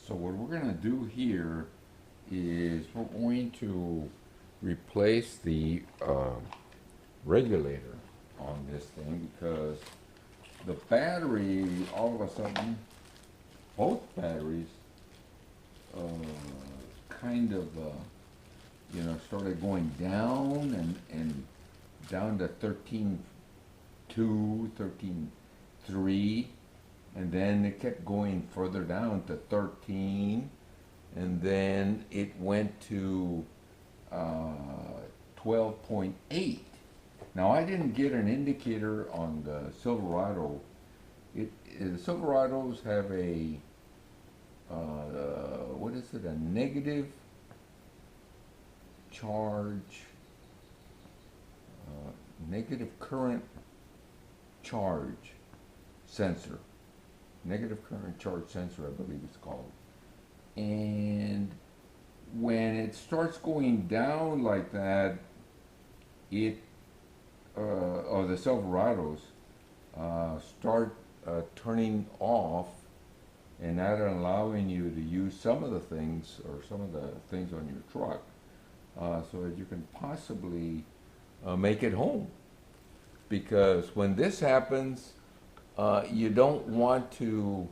So what we're going to do here is we're going to replace the regulator on this thing because the battery, all of a sudden, both batteries uh, kind of, started going down and down to 13.2, 13.3, and then it kept going further down to 13, and then it went to 12.8. Now I didn't get an indicator on the Silverado. The Silverados have a what is it? A negative charge, negative current charge sensor. Negative current charge sensor, I believe it's called. And when it starts going down like that, or the Silverados start turning off and not allowing you to use some of the things or some of the things on your truck so that you can possibly make it home. Because when this happens, you don't want to,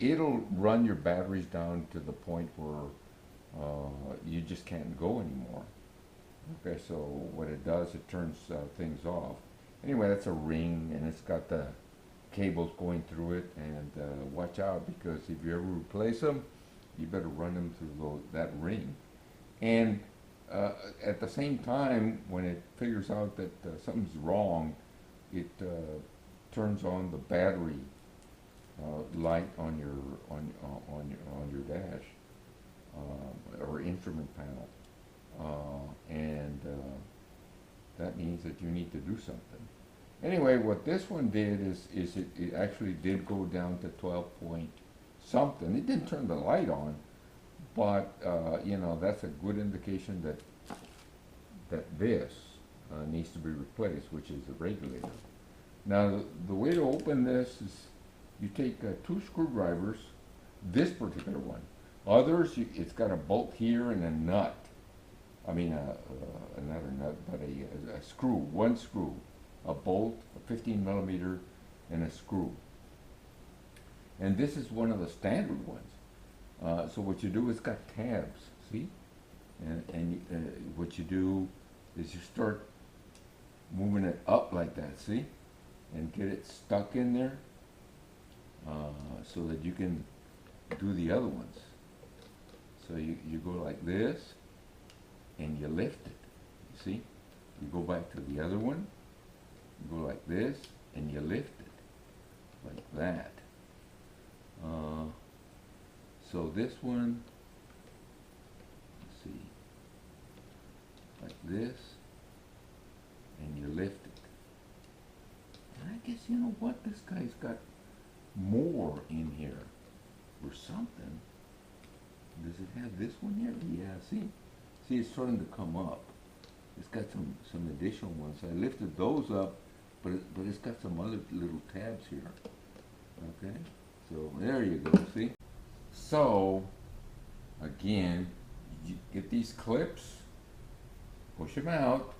it'll run your batteries down to the point where you just can't go anymore. Okay, so what it does, it turns things off. Anyway, that's a ring, and it's got the cables going through it, and watch out, because if you ever replace them, you better run them through that ring. And at the same time, when it figures out that something's wrong, it turns on the battery light on your dash or instrument panel, and that means that you need to do something. Anyway, what this one did is it actually did go down to 12 point something. It didn't turn the light on, but that's a good indication that this needs to be replaced, which is the regulator. Now, the way to open this is you take 2 screwdrivers, this particular one. Others, it's got a bolt here and a nut. I mean, not a nut, but a screw, one screw, a bolt, a 15 millimeter, and a screw. And this is one of the standard ones. So what you do is got tabs, see? And what you do is you start moving it up like that, see? And get it stuck in there so that you can do the other ones. So you go like this and you lift it, you see? You go back to the other one, you go like this and you lift it, like that. So this one, let's see, like this, and you lift it. And I guess, you know what, this guy's got more in here or something. Does it have this one here? Yeah, see it's starting to come up. It's got some additional ones. I lifted those up, but it's got some other little tabs here. Okay, so there you go, see? So, again, you get these clips, push them out,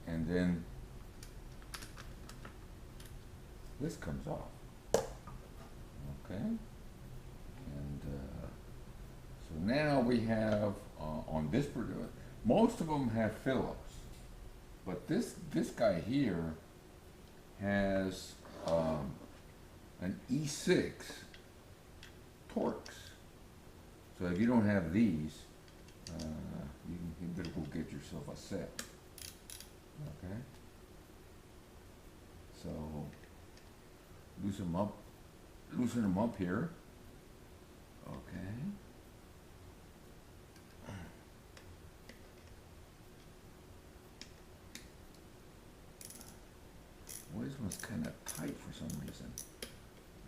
and then this comes off. Okay, and so now we have on this particular, most of them have Phillips, but this guy here has an E6 torx. So if you don't have these, you better go get yourself a set. Okay. So loosen them up here. Okay. Well, this one's kind of tight for some reason. I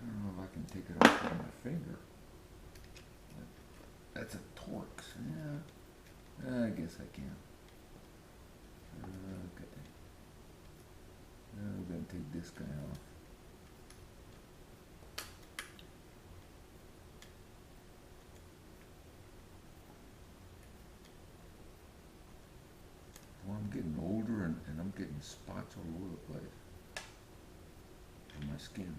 don't know if I can take it off with my finger. That's a torx. Yeah, I guess I can. Okay. Now we're going to take this guy off. I'm getting spots all over the place on my skin.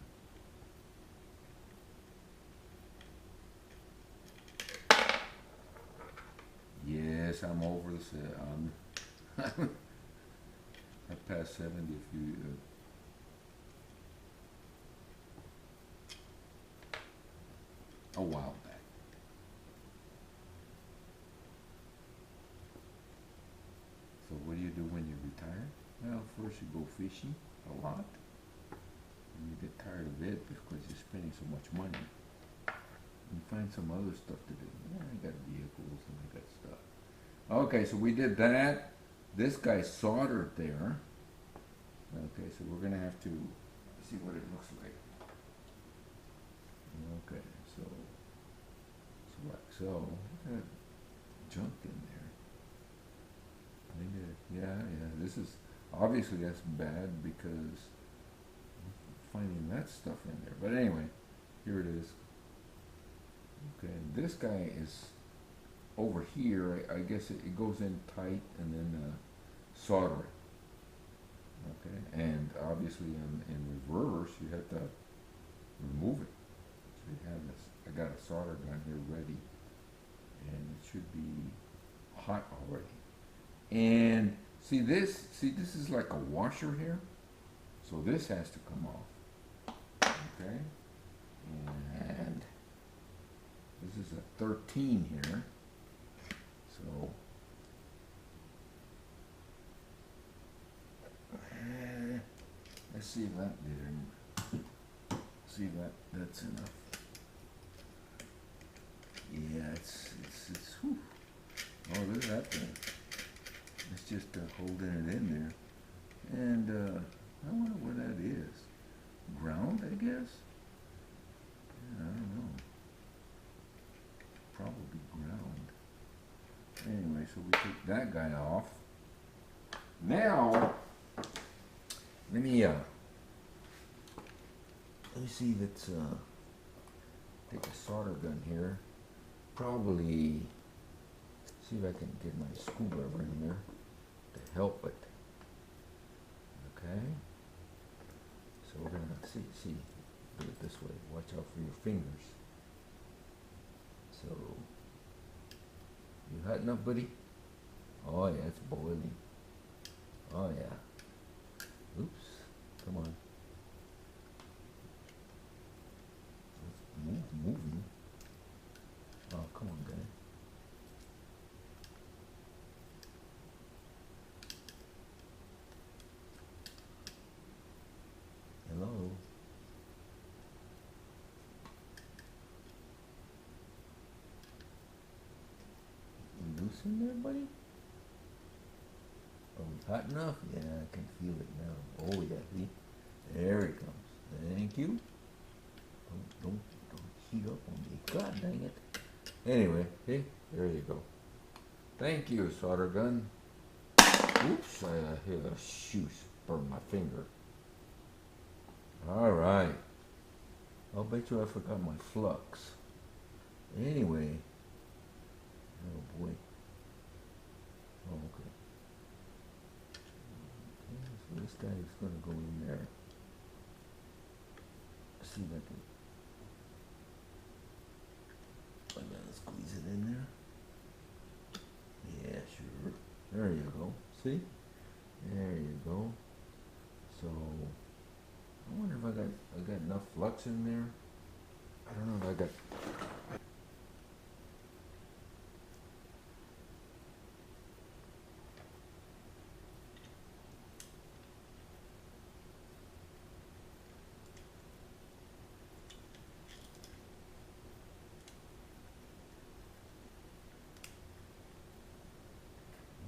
Yes, I'm over the set. I passed 70 a few. A while back. So what do you do when you retire? Well, first you go fishing a lot, and you get tired of it because you're spending so much money. You find some other stuff to do. Yeah, I got vehicles and I got stuff. Okay, so we did that. This guy soldered there. Okay, so we're gonna have to see what it looks like. Okay, so junk in there. Maybe, yeah. This is obviously that's bad because finding that stuff in there. But anyway, here it is. Okay, this guy is over here. I guess it goes in tight and then solder it. Okay, and obviously in reverse you have to remove it. So you have this. I got a solder gun here ready, and it should be hot already. And see this is like a washer here, so this has to come off. Okay, and this is a 13 here, so let's see if that did it. See if that's enough. Yeah, it's whew. Oh, look at that thing. It's just holding it in there. And I wonder what that is. Ground, I guess? Yeah, I don't know. Probably ground. Anyway, so we take that guy off. Now, let me see if it's take a solder gun here. Probably see if I can get my screwdriver in there to help it. Okay. So we're gonna see. Do it this way. Watch out for your fingers. So you hot enough, buddy? Oh yeah, it's boiling. Oh yeah. Oops. Come on. It's moving. Oh, come on, guy. Hello? You loose in there, buddy? Oh, hot enough? Yeah, I can feel it now. Oh, yeah, see? There it comes. Thank you. Don't heat up on me. God dang it. Anyway, hey, there you go. Thank you, solder gun. Oops, I hit a shoe burn my finger. All right. I'll bet you I forgot my flux. Anyway. Oh boy. Oh, okay. So this guy is going to go in there. See if I can. I'm gonna squeeze it in there. Yeah, sure. There you go. See? There you go. So I wonder if I got enough flux in there. I don't know if I got.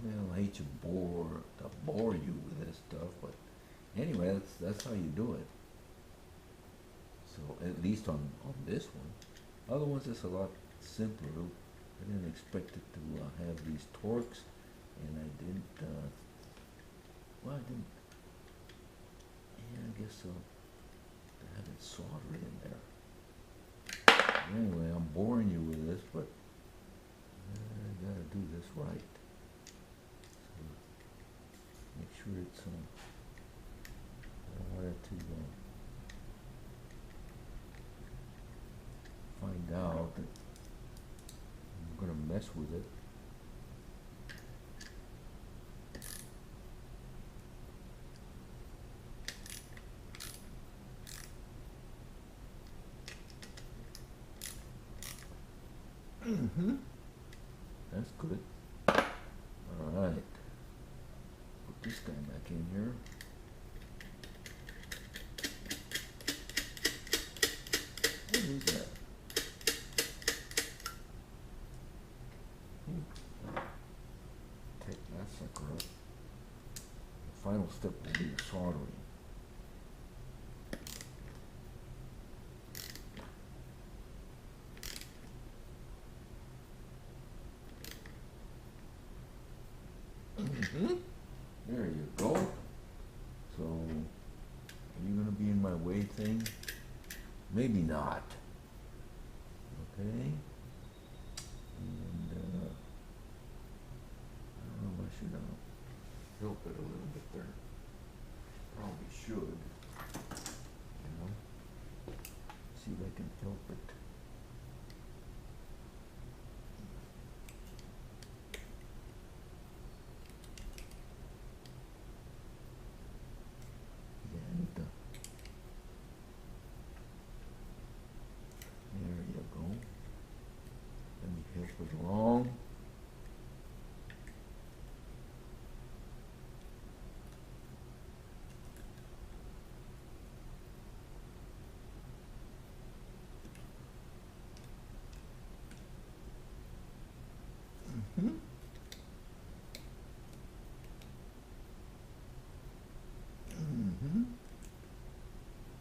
Well, I hate to bore you with this stuff, but anyway, that's how you do it. So at least on this one. Other ones it's a lot simpler. I didn't expect it to have these torques, and I didn't. Well, I didn't. Yeah, I guess so. To have it soldered in there. Anyway, I'm boring you with this, but I gotta do this right. So make sure it's I don't want it to find out that I'm gonna mess with it. That's good. Alright. Put this guy back in here. What is that? Take that sucker up. The final step will be the soldering. There you go. So, are you going to be in my way thing? Maybe not. Okay. And I don't know if I should help it a little bit there. Probably should. You know. See if I can help it. Along.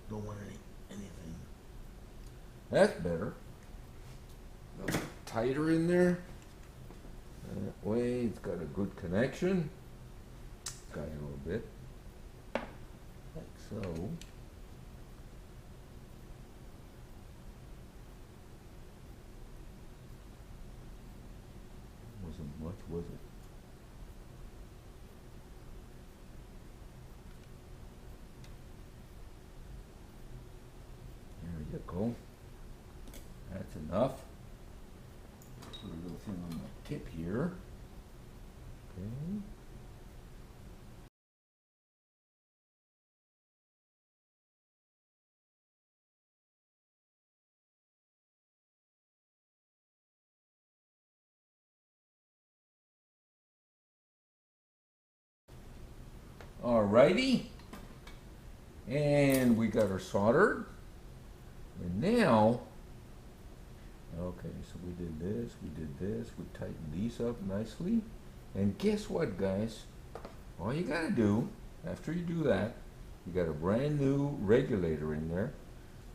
Don't want anything. That's better. A little tighter in there. That way it's got a good connection. Got a little bit. Like so. Wasn't much, was it? There you go. That's enough. Put a little thing on the tip here. Okay. Alrighty. And we got her soldered. And now, okay, so we did this, we tightened these up nicely. And guess what, guys? All you gotta do, after you do that, you got a brand new regulator in there,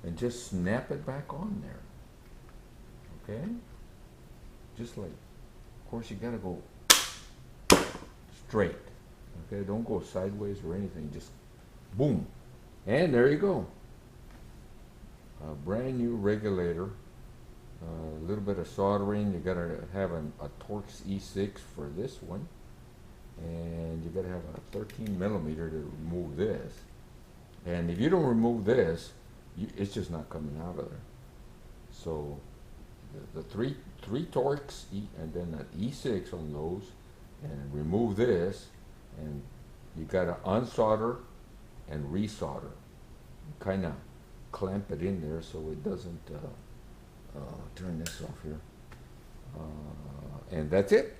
and just snap it back on there. Okay? Just like, of course you gotta go straight. Okay, don't go sideways or anything, just boom. And there you go. A brand new regulator. A little bit of soldering. You gotta have a Torx E6 for this one, and you gotta have a 13 millimeter to remove this. And if you don't remove this, it's just not coming out of there. So the three Torx and then an E6 on those, and remove this, and you gotta unsolder and resolder. Kind of clamp it in there so it doesn't. Turn this off here, and that's it.